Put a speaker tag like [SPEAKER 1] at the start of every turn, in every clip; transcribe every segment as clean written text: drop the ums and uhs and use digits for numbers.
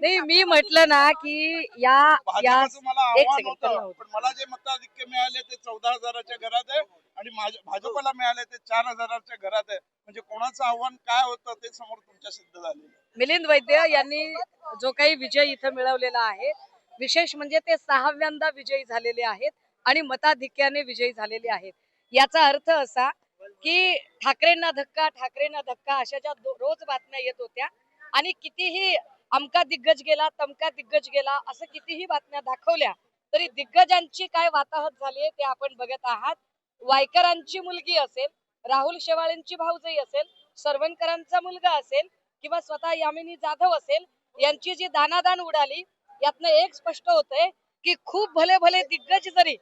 [SPEAKER 1] नाही मी म्हटलं ना की या
[SPEAKER 2] भाजपचं मला
[SPEAKER 1] एक
[SPEAKER 2] आव्हान
[SPEAKER 1] सेकंड
[SPEAKER 2] होतं, पण मला जे मताधिक्य मिळाले ते 14,000च्या घरात आहे आणि भाजपला मिळाले ते 4,000च्या घरात आहे. म्हणजे कोणाचं आव्हान काय होतं ते समोर तुमच्या सिद्ध झालेलं आहे.
[SPEAKER 1] मिलिंद वैद्य यांनी जो काही विजय इथं मिळवलेला आहे, विशेष म्हणजे ते 6व्यांदा विजयी झालेले आहेत आणि मताधिक्याने विजयी झालेले आहेत. याचा अर्थ असा की ठाकरेंना धक्का अशा ज्या रोज बातम्या येत होत्या आणि कितीही अमका दिग्गज गेला तमका दिग्गज गेला असं कितीही बातम्या दाखवल्या तरी दिग्गजांची काय वाताहत झाली ते आपण बघत आहात. वायकरांची मुलगी असेल, राहुल शेवाळेंची भाऊजाई असेल, सरवणकरांचा मुलगा असेल किंवा स्वतः यामिनी जाधव असेल, यांची जी दानादान उडाली यातनं एक स्पष्ट होतंय की खूप भले भले दिग्गज जरी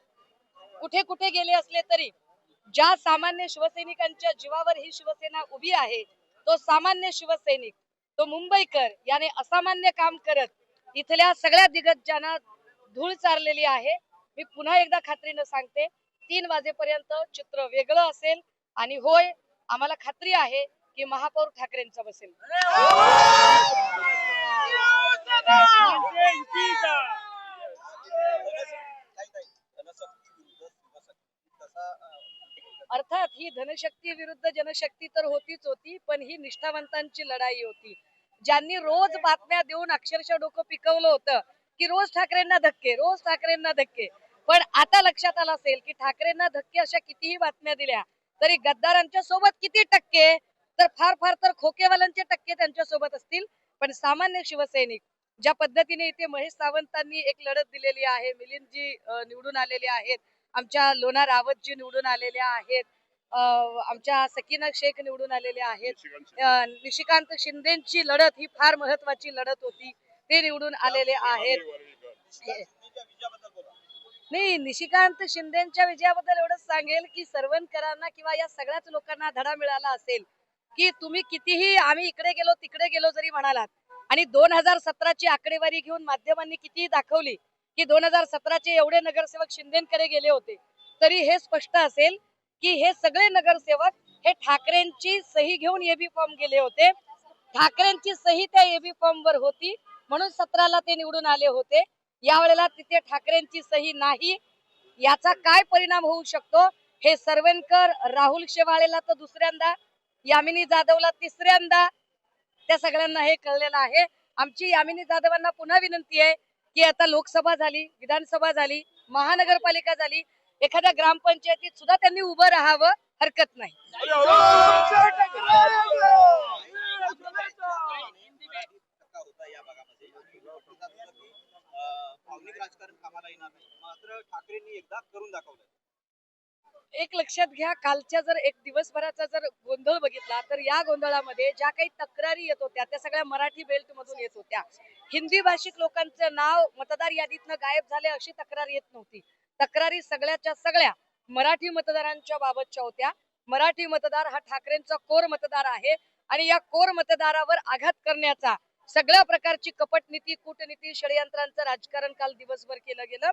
[SPEAKER 1] कुठे कुठे गेले असले तरी ज्या सामान्य शिवसैनिकांच्या जीवावर ही शिवसेना उभी आहे तो सामान्य शिवसैनिक, तो मुंबईकर याने असामान्य काम करत इथल्या सगळ्या दिग्गजांना धूळ चारलेली आहे. मी पुन्हा एकदा खात्रीनं सांगते 3 वाजेपर्यंत चित्र वेगळं असेल आणि होय आम्हाला खात्री आहे की महापौर ठाकरेंचा बसेल. अर्थात ही धनशक्ती विरुद्ध जनशक्ती तर होतीच होती, पण ही निष्ठावंतांची लढाई होती. ज्यांनी रोज बातम्या देऊन अक्षरशः डोकं पिकवलं होतं की रोज ठाकरेंना धक्के. पण आता लक्षात आलं असेल की ठाकरेंना धक्के अशा कितीही बातम्या दिल्या तरी गद्दारांच्या सोबत किती टक्के, तर फार तर खोकेवाल्यांचे टक्के त्यांच्या सोबत असतील. पण सामान्य शिवसैनिक ज्या पद्धतीने इथे महेश सावंतांनी एक लढत दिलेली आहे, मिलिंदजी निवडून आलेले आहेत, आमच्या लोणार रावतजी निवडून आलेल्या आहेत, आमच्या सकीना शेख निवडून आलेल्या आहेत, निशिकांत शिंदेची लढत ही फार महत्वाची लढत होती, ते निवडून आलेले आहेत. नाही, निशिकांत शिंदेच्या विजयाबद्दल एवढंच सांगेल की सरवणकरांना किंवा या सगळ्याच लोकांना धडा मिळाला असेल की तुम्ही कितीही आम्ही इकडे गेलो तिकडे गेलो जरी म्हणालात आणि 2017ची आकडेवारी घेऊन माध्यमांनी कितीही दाखवली की 2017चे एवढे नगरसेवक शिंदेकडे गेले होते, तरी हे स्पष्ट असेल की हे सगळे नगरसेवक हे ठाकरेंची सही घेऊन एबी फॉर्म गेले होते. ठाकरेंची सही त्या एबी फॉर्म वर होती म्हणून 17ला ते निवडून आले होते. यावेळेला तिथे ठाकरेंची सही नाही. याचा काय परिणाम होऊ शकतो हे सरवणकर, राहुल शेवाळेला तर दुसऱ्यांदा, यामिनी जाधवला तिसऱ्यांदा, त्या सगळ्यांना हे कळलेलं आहे. आमची यामिनी जाधवांना पुन्हा विनंती आहे की आता लोकसभा झाली, विधानसभा झाली, महानगरपालिका झाली, एखाद्या ग्रामपंचायतीत सुद्धा त्यांनी उभं राहावं, हरकत नाही. एक लक्षात घ्या, कालच्या जर एक दिवसभराचा जर गोंधळ बघितला तर या गोंधळामध्ये ज्या काही तक्रारी येत होत्या त्या सगळ्या मराठी बेल्ट मधून येत होत्या. हिंदी भाषिक लोकांचं नाव मतदार यादीतनं गायब झाले अशी तक्रार येत नव्हती. तक्रारी सगळ्याच्या सगळ्या मराठी मतदारांच्या बाबतच्या होत्या. मराठी मतदार हा ठाकरेंचा कोर मतदार आहे आणि या कोर मतदारावर आघात करण्याचा सगळ्या प्रकारची कपटनीती, कूटनीती, षडयंत्रांचं राजकारण काल दिवसभर केलं गेलं.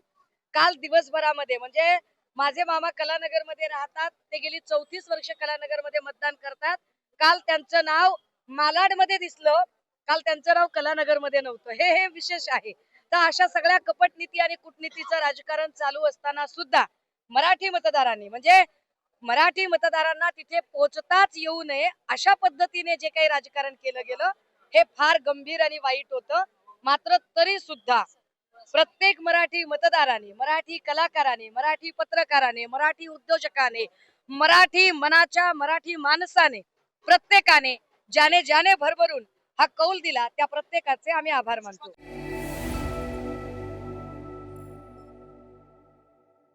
[SPEAKER 1] काल दिवसभरामध्ये म्हणजे माझे मामा कलानगर मध्ये राहतात, ते गेली 34 वर्ष कलानगर मध्ये मतदान करतात. काल त्यांचं नाव मालाड मध्ये दिसलं, काल त्यांचं नाव कलानगर मध्ये नव्हतं. हे विशेष आहे. तर अशा सगळ्या कपटनीती आणि कूटनीतीचं राजकारण चालू असताना सुद्धा मराठी मतदारांनी म्हणजे मराठी मतदारांना तिथे पोहोचताच येऊ नये अशा पद्धतीने जे काही राजकारण केलं गेलं हे फार गंभीर आणि वाईट होतं. मात्र तरी सुद्धा प्रत्येक मराठी मतदाराने, मराठी कलाकाराने, मराठी पत्रकाराने, मराठी उद्योजकाने, मराठी मनाच्या मराठी माणसाने, प्रत्येकाने ज्याने भरभरून हा कौल दिला त्या प्रत्येकाचे आम्ही आभार मानतो.